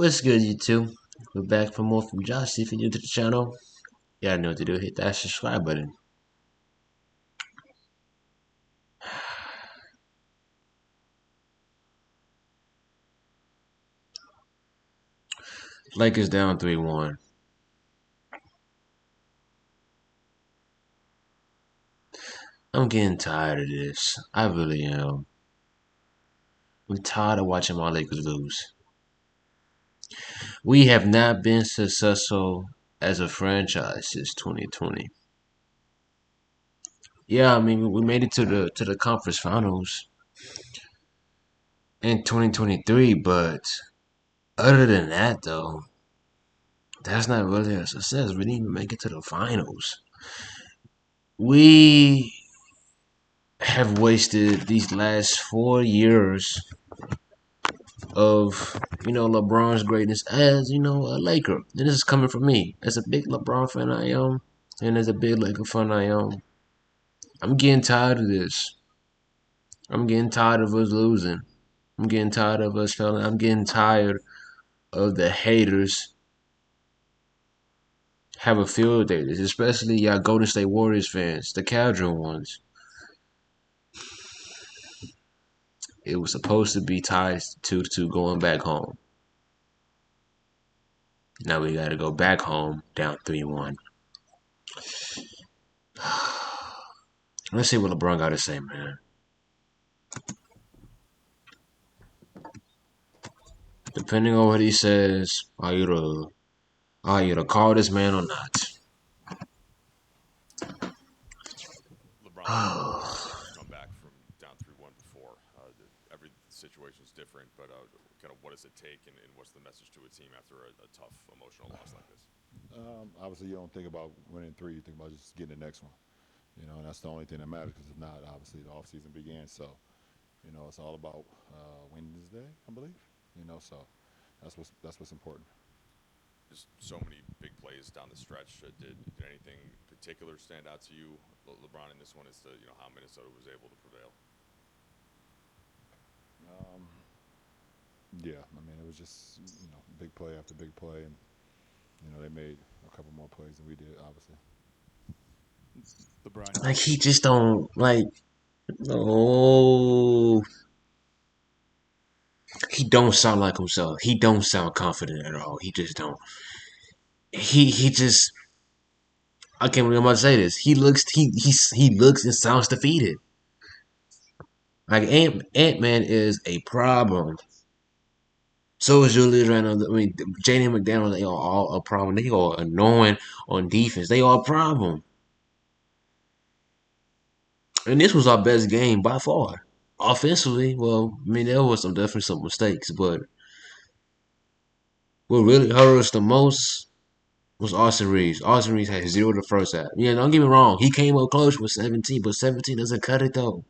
What's good, you two? We're back for more from Josh. If you're new to the channel, you gotta know what to do. Hit that subscribe button. Lakers down 3-1. I'm getting tired of this. I really am. I'm tired of watching my Lakers lose. We have not been successful as a franchise since 2020. Yeah, I mean we made it to the conference finals in 2023, but other than that though, that's not really a success. We didn't even make it to the finals. We have wasted these last 4 years of LeBron's greatness as a Laker. And this is coming from me as a big LeBron fan I am, and as a big Laker fan I am. I'm getting tired of this. I'm getting tired of us losing. I'm getting tired of us failing. I'm getting tired of the haters have a field day, especially y'all Golden State Warriors fans, the casual ones. It was supposed to be tied 2-2 going back home. Now we got to go back home down 3-1. Let's see what LeBron got to say, man. Depending on what he says, are you to call this man or not? LeBron, you come back from down 3-1 before. Every situation is different, but kind of what does it take, and what's the message to a team after a tough emotional loss like this? Obviously, you don't think about winning three. You think about just getting the next one. And that's the only thing that matters. Because if not, obviously, the off season began. So, it's all about Wednesday, I believe. So that's what's important. Just so many big plays down the stretch. Did anything particular stand out to you, LeBron, in this one, as to how Minnesota was able to prevail? Um, yeah, I mean, it was just big play after big play, and they made a couple more plays than we did, obviously. LeBron, Like he just don't like. No, he don't sound like himself. He don't sound confident at all. He just don't. He just. I can't believe I'm about to say this. He looks and sounds defeated. Like Ant Man is a problem. So is Julius Randle. I mean, Jaden McDaniel. They are all a problem. They are annoying on defense. They are a problem. And this was our best game by far. Offensively, well, I mean, there was definitely some mistakes, but what really hurt us the most was Austin Reeves. Austin Reeves had zero the first half. Yeah, don't get me wrong. He came up close with 17, but 17 doesn't cut it though.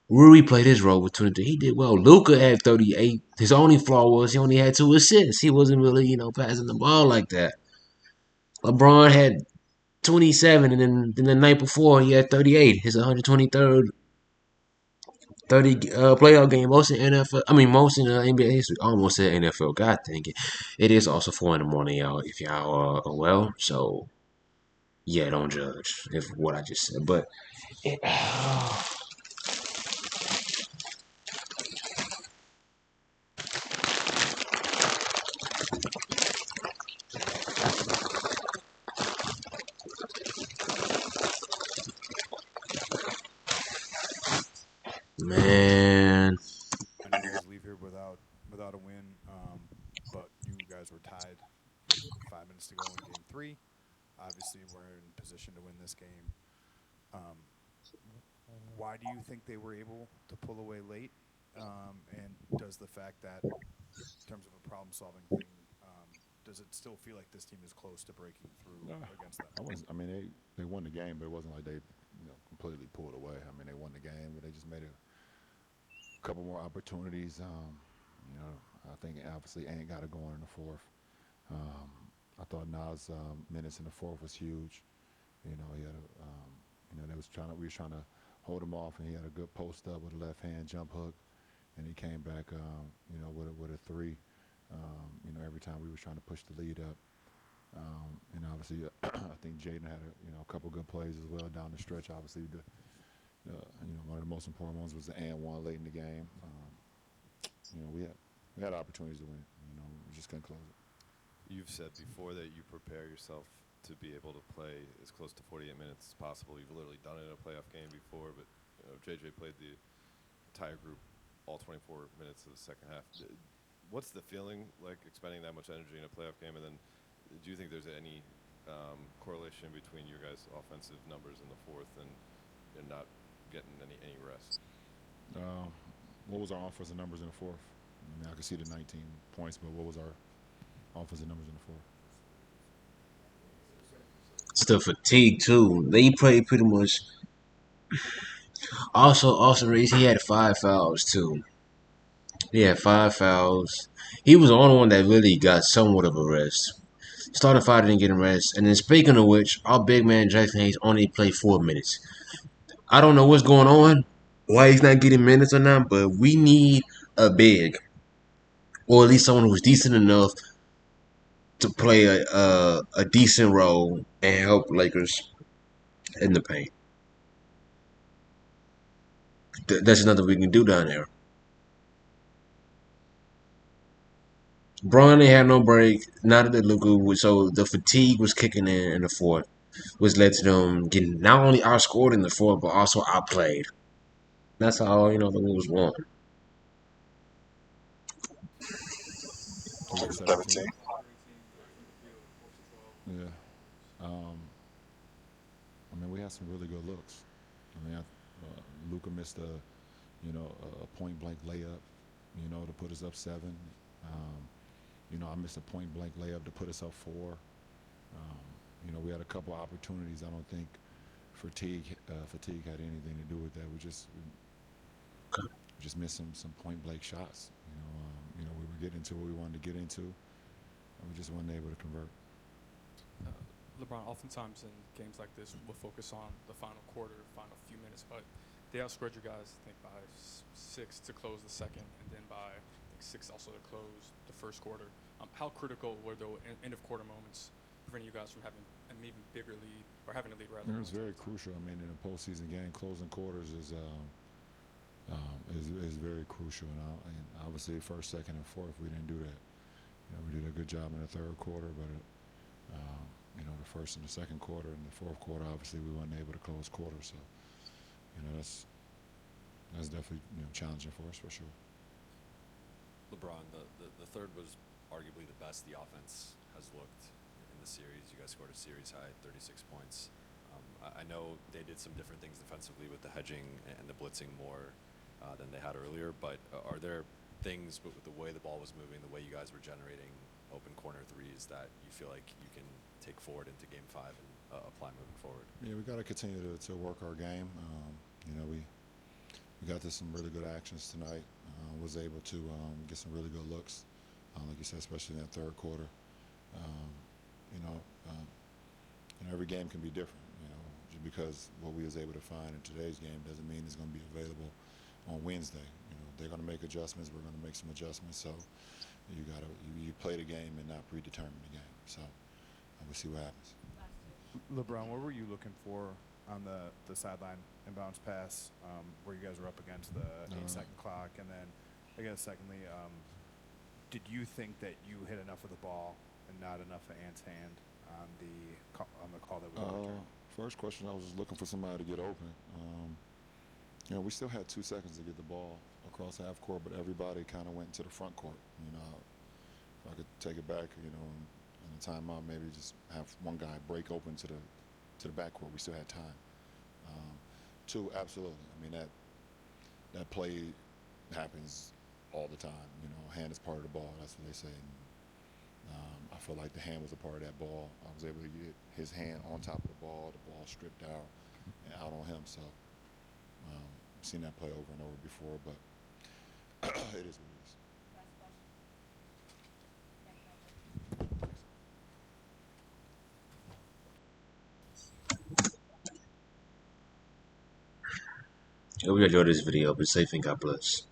Rui played his role with 23. He did well. Luca had 38. His only flaw was he only had 2 assists. He wasn't really, passing the ball like that. LeBron had 27, and then the night before he had 38. His 123rd 30 playoff game, most in NFL. I mean, most in NBA history. I almost said NFL. God dang it! It is also 4 in the morning, y'all. If y'all are well, so yeah, don't judge if what I just said. But it, man, you guys leave here without a win, but you guys were tied with 5 minutes to go in Game Three. Obviously, we're in position to win this game. Um, why do you think they were able to pull away late? And does the fact that, in terms of a problem-solving thing, does it still feel like this team is close to breaking through Uh, against them? I mean, they won the game, but it wasn't like they completely pulled away. I mean, they won the game, but they just made a couple more opportunities. I think obviously Ant got it going in the fourth. Um, I thought Nas' minutes in the fourth was huge. He had we was trying to hold him off, and he had a good post up with a left hand jump hook, and he came back, with a three. Every time we were trying to push the lead up. Obviously, I think Jaden had a couple good plays as well down the stretch. Obviously, one of the most important ones was the and one late in the game. We had opportunities to win. We just couldn't close it. You've said before that you prepare yourself to be able to play as close to 48 minutes as possible. You've literally done it in a playoff game before, but JJ played the entire group all 24 minutes of the second half. What's the feeling like expending that much energy in a playoff game? And then do you think there's any correlation between your guys' offensive numbers in the fourth and not getting any rest? What was our offensive numbers in the fourth? I could see the 19 points, but what was our offensive numbers in the fourth? It's the fatigue too. They played pretty much. Also, Austin Reeves, he had 5 fouls too. He had 5 fouls. He was the only one that really got somewhat of a rest. Starting five didn't get a rest. And then speaking of which, our big man Jackson Hayes only played 4 minutes. I don't know what's going on, why he's not getting minutes or not, but we need a big, or at least someone who's decent enough to play a decent role and help Lakers in the paint. That's nothing we can do down there. Braun ain't had no break. Not that look good. So the fatigue was kicking in the fourth, which led to them getting not only outscored in the fourth, but also outplayed. That's how the was won. Who was 17? Yeah. We had some really good looks. Luka missed a point blank layup, to put us up 7. I missed a point blank layup to put us up 4. We had a couple of opportunities. I don't think fatigue had anything to do with that. We just missed some point blank shots. We were getting to what we wanted to get into, and we just weren't able to convert. LeBron, oftentimes in games like this, we'll focus on the final quarter, final few minutes, but they outscored you guys, I think, by 6 to close the second, and then by 6 also to close the first quarter. How critical were the end of quarter moments preventing you guys from having an even bigger lead, or having a lead rather? It was very crucial. In a postseason game, closing quarters is very crucial. And obviously, first, second, and fourth, we didn't do that. We did a good job in the third quarter, but the first and the second quarter and the fourth quarter, obviously, we weren't able to close quarters. So, that's definitely challenging for us for sure. LeBron, the third was arguably the best the offense has looked in the series. You guys scored a series high, 36 points. I know they did some different things defensively with the hedging and the blitzing more than they had earlier, but are there things with the way the ball was moving, the way you guys were generating open corner threes that you feel like you can take forward into Game 5 and apply moving forward? Yeah, we got to continue to work our game. We got to some really good actions tonight. Was able to get some really good looks, like you said, especially in that third quarter. Every game can be different. Just because what we was able to find in today's game doesn't mean it's going to be available on Wednesday. They're going to make adjustments. We're going to make some adjustments. So you play the game and not predetermine the game. So we'll see what happens. LeBron, what were you looking for on the sideline inbounds pass where you guys were up against the 8-second clock? And then, I guess, secondly, did you think that you hit enough of the ball and not enough of Ant's hand on the call that we were First question, I was just looking for somebody to get open. We still had 2 seconds to get the ball across half court, but everybody kind of went to the front court. If I could take it back, in a timeout, maybe just have one guy break open to the backcourt. We still had time. 2, absolutely. That play happens all the time. Hand is part of the ball. That's what they say. I feel like the hand was a part of that ball. I was able to get his hand on top of the ball stripped out and out on him. So I've seen that play over and over before, but it is what it is. Hope you enjoyed this video. Be safe and God bless.